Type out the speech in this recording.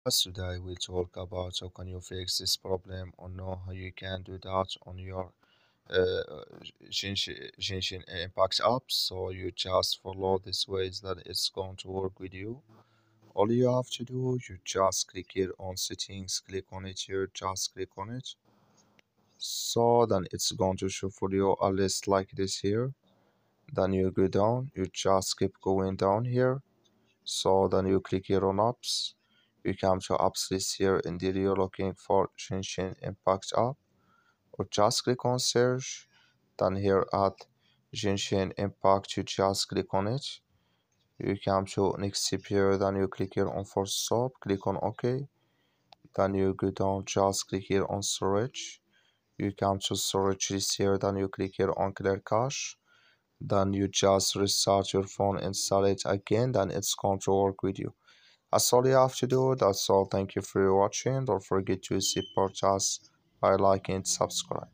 Today we'll talk about how can you fix this problem or know how you can do that on your uh, Genshin Impact app. So you just follow these ways that it's going to work with you. All you have to do, you just click here on settings, click on it here, just click on it. So then it's going to show for you a list like this here. Then you go down, you just keep going down here. So then you click here on apps. You come to apps list here and there you're looking for Genshin Impact app or just click on search. Then here at Genshin Impact you just click on it. You come to next step here, then you click here on force stop, click on OK. Then you go down, just click here on storage. You come to storage list here, then you click here on clear cache. Then you just restart your phone, install it again, then it's going to work with you. That's all you have to do. That's all. Thank you for watching. Don't forget to support us by liking and subscribe.